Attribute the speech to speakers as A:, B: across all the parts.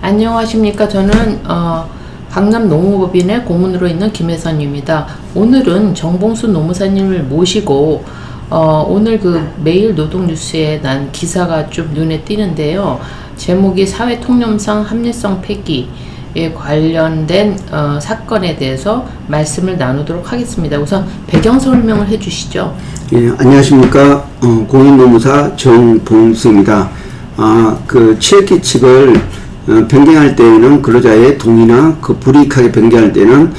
A: 안녕하십니까. 저는 강남 농무법인의 고문으로 있는 김혜선입니다. 오늘은 정봉수 노무사님을 모시고 오늘 그 매일 노동뉴스에 난 기사가 좀 눈에 띄는데요. 제목이 사회통념상 합리성 폐기에 관련된 사건에 대해서 말씀을 나누도록 하겠습니다. 우선 배경 설명을 해주시죠.
B: 예, 안녕하십니까. 공인노무사 정봉수입니다. 그 취업규칙을 변경할 때에는 근로자의 동의나 그 불이익하게 변경할 때는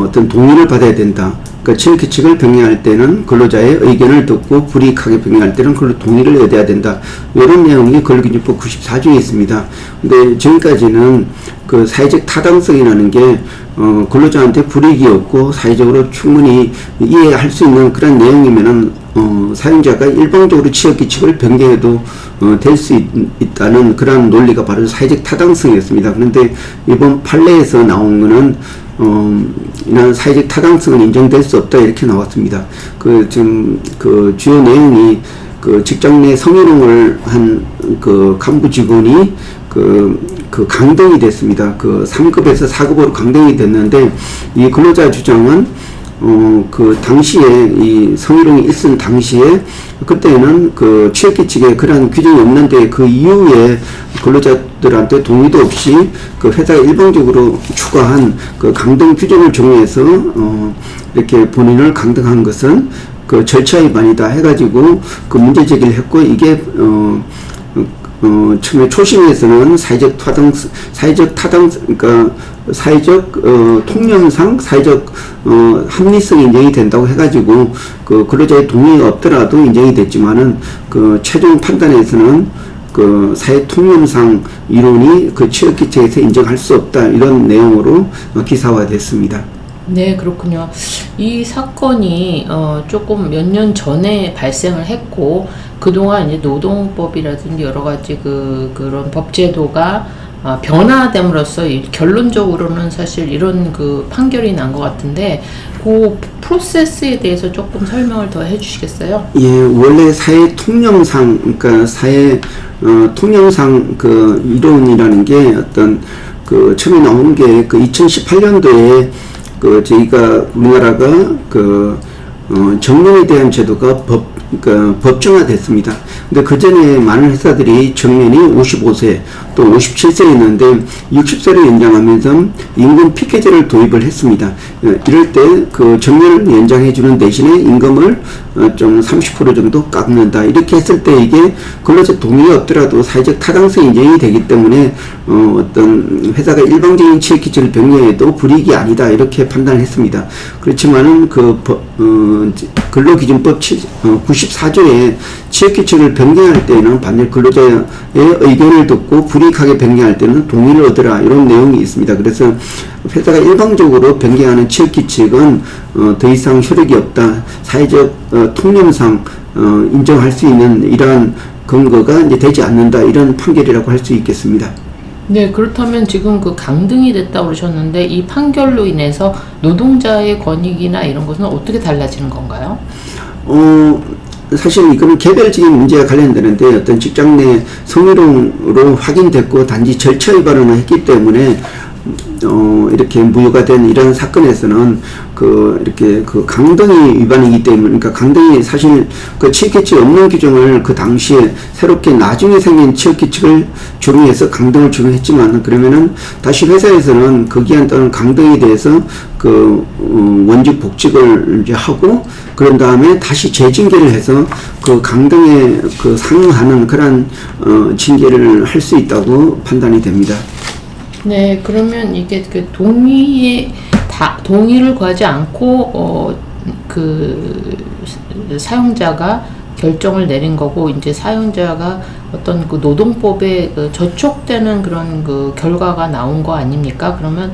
B: 어떤 동의를 받아야 된다. 그 취업규칙을 변경할 때는 근로자의 의견을 듣고 불이익하게 변경할 때는 근로 동의를 얻어야 된다. 이런 내용이 근로기준법 94조에 있습니다. 근데 지금까지는 그 사회적 타당성이라는 게 근로자한테 불이익이 없고 사회적으로 충분히 이해할 수 있는 그런 내용이면은 사용자가 일방적으로 취업규칙을 변경해도 될 수 있다는 그런 논리가 바로 사회적 타당성이었습니다. 그런데 이번 판례에서 나온 거는 이런 사회적 타당성은 인정될 수 없다 이렇게 나왔습니다. 지금 주요 내용이 직장 내 성희롱을 한 간부 직원이 강등이 됐습니다. 3급에서 4급으로 강등이 됐는데 이 근로자 주장은 당시에 이 성희롱이 있은 당시에 그때는 취업규칙에 그러한 규정이 없는데 그 이후에 근로자들한테 동의도 없이 회사가 일방적으로 추가한 강등 규정을 적용해서 이렇게 본인을 강등한 것은 절차 위반이다 해가지고 문제 제기를 했고 이게 처음에 초심에서는 사회적 통념상 사회적 합리성이 인정이 된다고 해가지고 근로자의 동의가 없더라도 인정이 됐지만은 최종 판단에서는 사회 통념상 이론이 취업규칙에서 인정할 수 없다 이런 내용으로 기사화됐습니다.
A: 네, 그렇군요. 이 사건이 조금 몇 년 전에 발생을 했고 그동안 이제 노동법이라든지 여러 가지 그런 법제도가 변화됨으로써 결론적으로는 사실 이런 판결이 난 것 같은데 그 프로세스에 대해서 조금 설명을 더 해주시겠어요?
B: 예, 원래 사회 통념상 그러니까 사회 통념상 이론이라는 게 어떤 처음에 나온 게 2018년도에 저희가 우리나라가 정년에 대한 제도가 법정화됐습니다. 근데 그 전에 많은 회사들이 정년이 55세 또 57세였는데 60세를 연장하면서 임금 피켓제를 도입을 했습니다. 이럴 때 정년을 연장해주는 대신에 임금을 좀 30% 정도 깎는다. 이렇게 했을 때 이게 근로자 동의가 없더라도 사회적 타당성이 인정이 되기 때문에 어떤 회사가 일방적인 취업규칙을 변경해도 불이익이 아니다. 이렇게 판단을 했습니다. 그렇지만은 근로기준법 94조에 취업규칙을 변경할 때는 반드시 근로자의 의견을 듣고 불이익하게 변경할 때는 동의를 얻으라 이런 내용이 있습니다. 그래서 회사가 일방적으로 변경하는 취업규칙은 더 이상 효력이 없다. 사회적 통념상 인정할 수 있는 이러한 근거가 이제 되지 않는다. 이런 판결이라고 할 수 있겠습니다.
A: 네, 그렇다면 지금 강등이 됐다고 그러셨는데 이 판결로 인해서 노동자의 권익이나 이런 것은 어떻게 달라지는 건가요?
B: 사실 이거는 개별적인 문제와 관련되는데 어떤 직장 내 성희롱으로 확인됐고 단지 절차 위반을 했기 때문에 이렇게 무효가 된 이런 사건에서는 이렇게 강등이 위반이기 때문에 그러니까 강등이 사실 취업규칙 없는 규정을 당시에 새롭게 나중에 생긴 취업규칙을 적용해서 강등을 적용했지만 그러면은 다시 회사에서는 거기에 따른 강등에 대해서 원직 복직을 이제 하고 그런 다음에 다시 재징계를 해서 강등에 상응하는 그런 징계를 할 수 있다고 판단이 됩니다.
A: 네, 그러면 이게 동의를 구하지 않고 사용자가 결정을 내린 거고 이제 사용자가 어떤 노동법에 저촉되는 그런 결과가 나온 거 아닙니까? 그러면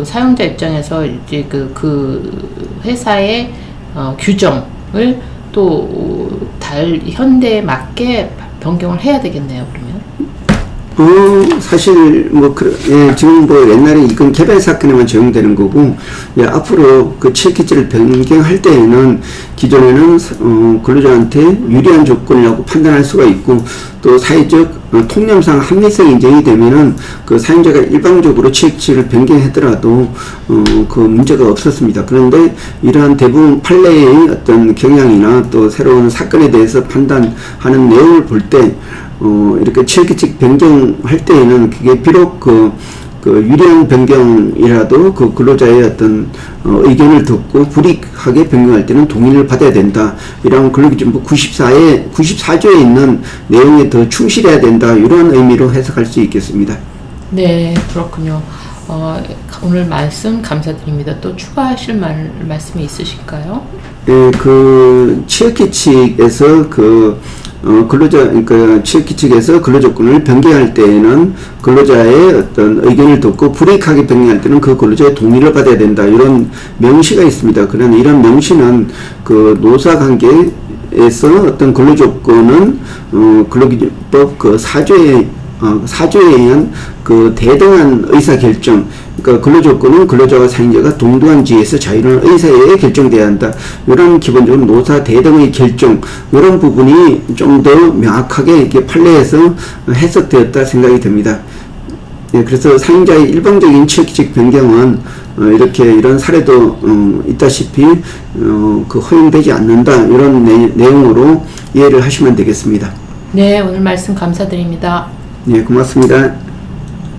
A: 사용자 입장에서 이제 회사의 규정을 또 현대에 맞게 변경을 해야 되겠네요. 그러면
B: 사실 지금 옛날에 이건 개발 사건에만 적용되는 거고, 앞으로 그 취약기치를 변경할 때에는 기존에는 근로자한테 유리한 조건이라고 판단할 수가 있고, 또 사회적 통념상 합리성 인정이 되면은 그 사용자가 일방적으로 취약기치를 변경하더라도 그 문제가 없었습니다. 그런데 이러한 대부분 판례의 어떤 경향이나 또 새로운 사건에 대해서 판단하는 내용을 볼 때 이렇게 취약기치 변경할 때에는 그게 비록 그 유리한 변경이라도 그 근로자의 어떤 의견을 듣고 불이익하게 변경할 때는 동의를 받아야 된다. 이런 근로기준법 94조에 있는 내용에 더 충실해야 된다. 이런 의미로 해석할 수 있겠습니다.
A: 네, 그렇군요. 오늘 말씀 감사드립니다. 또 추가하실 말씀이 있으실까요?
B: 네, 그 취약기치에서 그러니까 취약기치 측에서 근로조건을 변경할 때에는 근로자의 어떤 의견을 듣고 불이익하게 변경할 때는 그 근로자의 동의를 받아야 된다. 이런 명시가 있습니다. 그러나 이런 명시는 그 노사관계에서 어떤 근로조건은 근로기준법 그 4조에 의한 그 대등한 의사결정, 그러니까 근로조건은 근로자와 사용자가 동등한 지위에서 자유로운 의사에 결정돼야 한다. 이런 기본적으로 노사 대등의 결정, 이런 부분이 좀 더 명확하게 이렇게 판례에서 해석되었다 생각이 됩니다. 그래서 사용자의 일방적인 취약기치 변경은 이런 사례도 있다시피 그 허용되지 않는다. 이런 내용으로 이해를 하시면 되겠습니다.
A: 네, 오늘 말씀 감사드립니다.
B: 네, 고맙습니다.